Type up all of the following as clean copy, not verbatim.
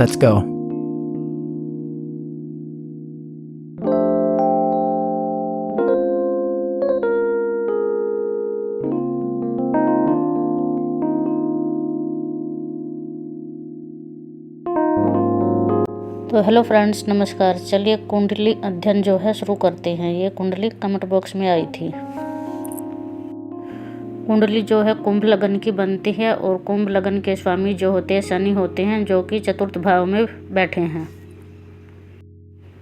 Let's go. तो hello friends, नमस्कार। चलिए कुंडली अध्ययन जो है शुरू करते हैं। ये कुंडली कमेंट बॉक्स में आई थी। कुंडली जो है कुंभ लगन की बनती है और कुंभ लगन के स्वामी जो होते हैं शनि होते हैं, जो कि चतुर्थ भाव में बैठे हैं।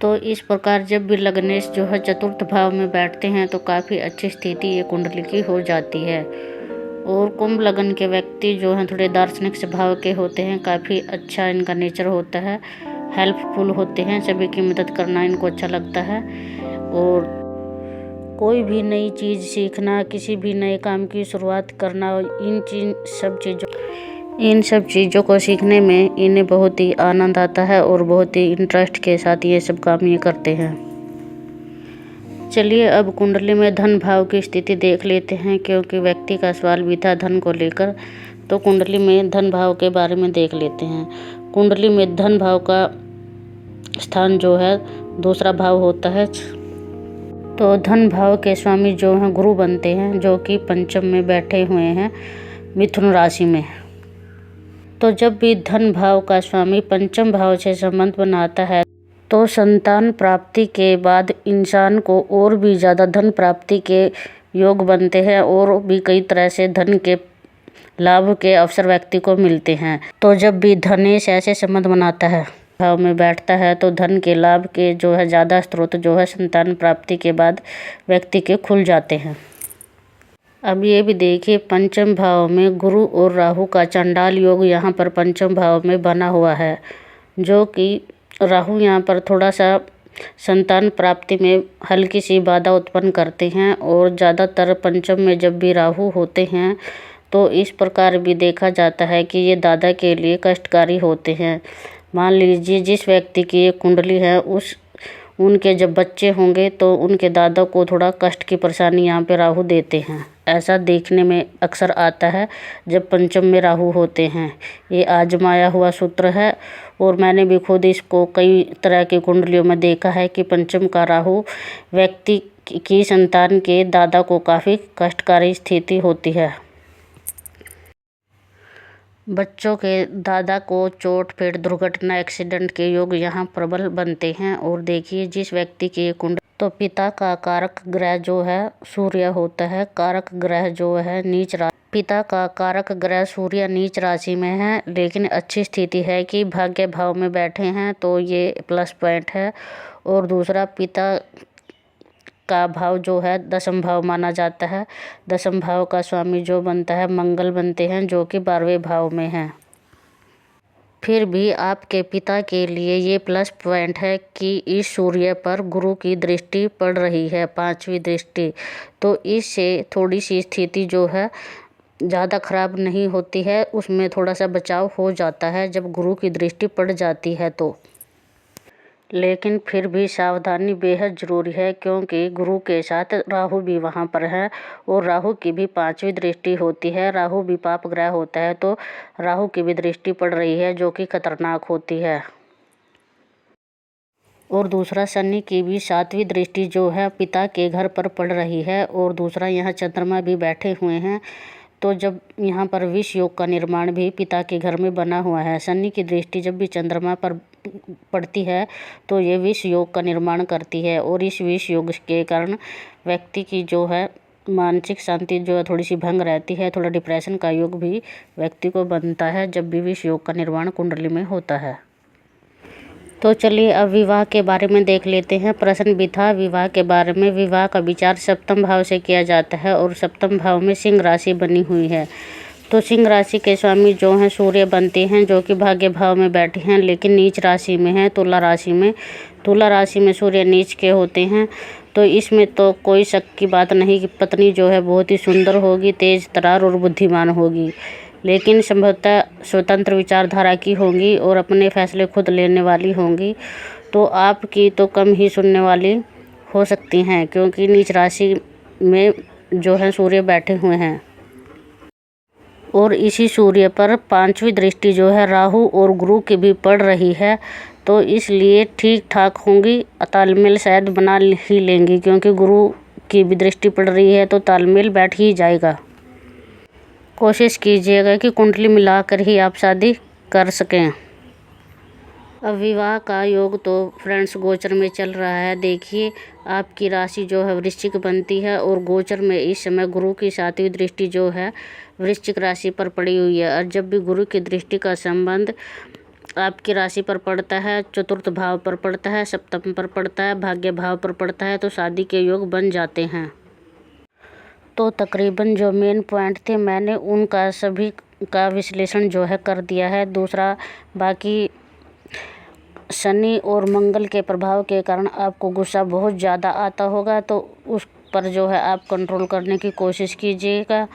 तो इस प्रकार जब भी लग्नेश जो है चतुर्थ भाव में बैठते हैं तो काफ़ी अच्छी स्थिति ये कुंडली की हो जाती है। और कुंभ लगन के व्यक्ति जो हैं थोड़े दार्शनिक स्वभाव के होते हैं, काफ़ी अच्छा इनका नेचर होता है, हेल्पफुल होते हैं, सभी की मदद करना इनको अच्छा लगता है। और कोई भी नई चीज़ सीखना, किसी भी नए काम की शुरुआत करना, इन सब चीज़ों को सीखने में इन्हें बहुत ही आनंद आता है और बहुत ही इंटरेस्ट के साथ ये सब काम ये करते हैं। चलिए अब कुंडली में धन भाव की स्थिति देख लेते हैं, क्योंकि व्यक्ति का सवाल भी था धन को लेकर। तो कुंडली में धन भाव के बारे में देख लेते हैं। कुंडली में धन भाव का स्थान जो है दूसरा भाव होता है। तो धन भाव के स्वामी जो हैं गुरु बनते हैं, जो कि पंचम में बैठे हुए हैं मिथुन राशि में। तो जब भी धन भाव का स्वामी पंचम भाव से संबंध बनाता है तो संतान प्राप्ति के बाद इंसान को और भी ज़्यादा धन प्राप्ति के योग बनते हैं और भी कई तरह से धन के लाभ के अवसर व्यक्ति को मिलते हैं। तो जब भी धनेश ऐसे संबंध बनाता है, भाव में बैठता है, तो धन के लाभ के जो है ज़्यादा स्रोत जो है संतान प्राप्ति के बाद व्यक्ति के खुल जाते हैं। अब ये भी देखिए, पंचम भाव में गुरु और राहु का चंडाल योग यहाँ पर पंचम भाव में बना हुआ है, जो कि राहु यहाँ पर थोड़ा सा संतान प्राप्ति में हल्की सी बाधा उत्पन्न करते हैं। और ज़्यादातर पंचम में जब भी राहु होते हैं तो इस प्रकार भी देखा जाता है कि ये दादा के लिए कष्टकारी होते हैं। मान लीजिए जिस व्यक्ति की ये कुंडली है उनके जब बच्चे होंगे तो उनके दादा को थोड़ा कष्ट की परेशानी यहाँ पे राहु देते हैं। ऐसा देखने में अक्सर आता है जब पंचम में राहु होते हैं। ये आजमाया हुआ सूत्र है और मैंने भी खुद इसको कई तरह की कुंडलियों में देखा है कि पंचम का राहु व्यक्ति की संतान के दादा को काफ़ी कष्टकारी स्थिति होती है। बच्चों के दादा को चोट पेट दुर्घटना एक्सीडेंट के योग यहाँ प्रबल बनते हैं। और देखिए जिस व्यक्ति की कुंडली, तो पिता का कारक ग्रह जो है सूर्य होता है, कारक ग्रह जो है नीच राशि। पिता का कारक ग्रह सूर्य नीच राशि में है, लेकिन अच्छी स्थिति है कि भाग्य भाव में बैठे हैं, तो ये प्लस पॉइंट है। और दूसरा, पिता का भाव जो है दसम भाव माना जाता है। दसम भाव का स्वामी जो बनता है मंगल बनते हैं, जो कि 12वें भाव में हैं। फिर भी आपके पिता के लिए ये प्लस पॉइंट है कि इस सूर्य पर गुरु की दृष्टि पड़ रही है, 5वीं दृष्टि। तो इससे थोड़ी सी स्थिति जो है ज़्यादा खराब नहीं होती है, उसमें थोड़ा सा बचाव हो जाता है जब गुरु की दृष्टि पड़ जाती है तो। लेकिन फिर भी सावधानी बेहद ज़रूरी है, क्योंकि गुरु के साथ राहु भी वहाँ पर है और राहु की भी 5वीं दृष्टि होती है। राहु भी पाप ग्रह होता है, तो राहु की भी दृष्टि पड़ रही है, जो कि खतरनाक होती है। और दूसरा, शनि की भी 7वीं दृष्टि जो है पिता के घर पर पड़ रही है। और दूसरा, यहाँ चंद्रमा भी बैठे हुए हैं, तो जब यहाँ पर विष योग का निर्माण भी पिता के घर में बना हुआ है। शनि की दृष्टि जब भी चंद्रमा पर पड़ती है तो ये विष योग का निर्माण करती है, और इस विष योग के कारण व्यक्ति की जो है मानसिक शांति जो है थोड़ी सी भंग रहती है। थोड़ा डिप्रेशन का योग भी व्यक्ति को बनता है जब भी विष योग का निर्माण कुंडली में होता है। तो चलिए अब विवाह के बारे में देख लेते हैं। प्रश्न भी था विवाह के बारे में। विवाह का विचार सप्तम भाव से किया जाता है और सप्तम भाव में सिंह राशि बनी हुई है। तो सिंह राशि के स्वामी जो हैं सूर्य बनते हैं, जो कि भाग्य भाव में बैठे हैं, लेकिन नीच राशि में है, तुला राशि में। तुला राशि में सूर्य नीच के होते हैं, तो इसमें तो कोई शक की बात नहीं कि पत्नी जो है बहुत ही सुंदर होगी, तेज तर्रार और बुद्धिमान होगी, लेकिन संभवतः स्वतंत्र विचारधारा की होंगी और अपने फैसले खुद लेने वाली होंगी। तो आपकी तो कम ही सुनने वाली हो सकती हैं, क्योंकि नीच राशि में जो है सूर्य बैठे हुए हैं। और इसी सूर्य पर 5वीं दृष्टि जो है राहु और गुरु की भी पड़ रही है, तो इसलिए ठीक ठाक होंगी, तालमेल शायद बना ही लेंगी, क्योंकि गुरु की भी दृष्टि पड़ रही है तो तालमेल बैठ ही जाएगा। कोशिश कीजिएगा कि कुंडली मिलाकर ही आप शादी कर सकें। अब विवाह का योग तो फ्रेंड्स गोचर में चल रहा है। देखिए आपकी राशि जो है वृश्चिक बनती है और गोचर में इस समय गुरु की 7वीं दृष्टि जो है वृश्चिक राशि पर पड़ी हुई है। और जब भी गुरु की दृष्टि का संबंध आपकी राशि पर पड़ता है, चतुर्थ भाव पर पड़ता है, सप्तम पर पड़ता है, भाग्य भाव पर पड़ता है, तो शादी के योग बन जाते हैं। तो तकरीबन जो मेन पॉइंट थे मैंने उनका सभी का विश्लेषण जो है कर दिया है। दूसरा, बाकी शनि और मंगल के प्रभाव के कारण आपको गुस्सा बहुत ज़्यादा आता होगा, तो उस पर जो है आप कंट्रोल करने की कोशिश कीजिएगा।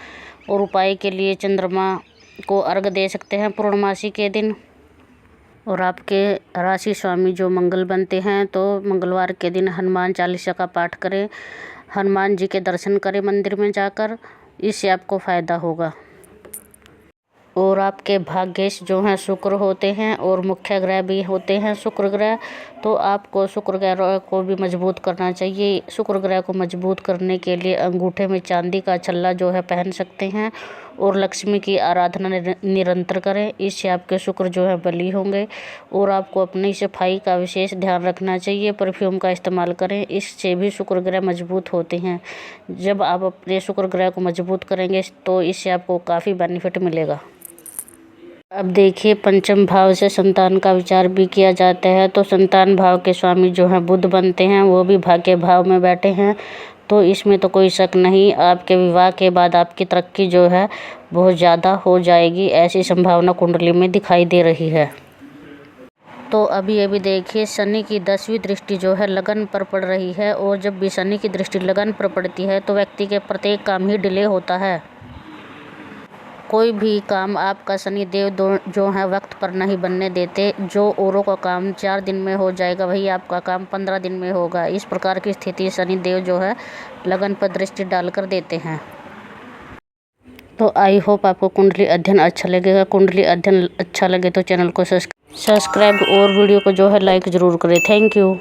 और उपाय के लिए चंद्रमा को अर्घ दे सकते हैं पूर्णमासी के दिन। और आपके राशि स्वामी जो मंगल बनते हैं, तो मंगलवार के दिन हनुमान चालीसा का पाठ करें, हनुमान जी के दर्शन करें मंदिर में जाकर, इससे आपको फ़ायदा होगा। और आपके भाग्येश जो हैं शुक्र होते हैं और मुख्य ग्रह भी होते हैं शुक्र ग्रह, तो आपको शुक्र ग्रह को भी मजबूत करना चाहिए। शुक्र ग्रह को मजबूत करने के लिए अंगूठे में चांदी का छल्ला जो है पहन सकते हैं और लक्ष्मी की आराधना निरंतर करें, इससे आपके शुक्र जो है बली होंगे। और आपको अपनी सफाई का विशेष ध्यान रखना चाहिए, परफ्यूम का इस्तेमाल करें, इससे भी शुक्र ग्रह मजबूत होते हैं। जब आप अपने शुक्र ग्रह को मजबूत करेंगे तो इससे आपको काफ़ी बेनिफिट मिलेगा। अब देखिए पंचम भाव से संतान का विचार भी किया जाता है, तो संतान भाव के स्वामी जो हैं बुध बनते हैं, वो भी भाग्य भाव में बैठे हैं, तो इसमें तो कोई शक नहीं, आपके विवाह के बाद आपकी तरक्की जो है बहुत ज़्यादा हो जाएगी, ऐसी संभावना कुंडली में दिखाई दे रही है। तो अभी देखिए शनि की 10वीं दृष्टि जो है लगन पर पड़ रही है, और जब भी शनि की दृष्टि लगन पर पड़ती है तो व्यक्ति के प्रत्येक काम ही डिले होता है। कोई भी काम आपका शनि देव जो है वक्त पर नहीं बनने देते। जो औरों का काम 4 दिन में हो जाएगा वही आपका काम 15 दिन में होगा। इस प्रकार की स्थिति शनि देव जो है लगन पर दृष्टि डालकर देते हैं। तो आई होप आपको कुंडली अध्ययन अच्छा लगेगा। कुंडली अध्ययन अच्छा लगे तो चैनल को सब्सक्राइब और वीडियो को जो है लाइक ज़रूर करें। Thank you.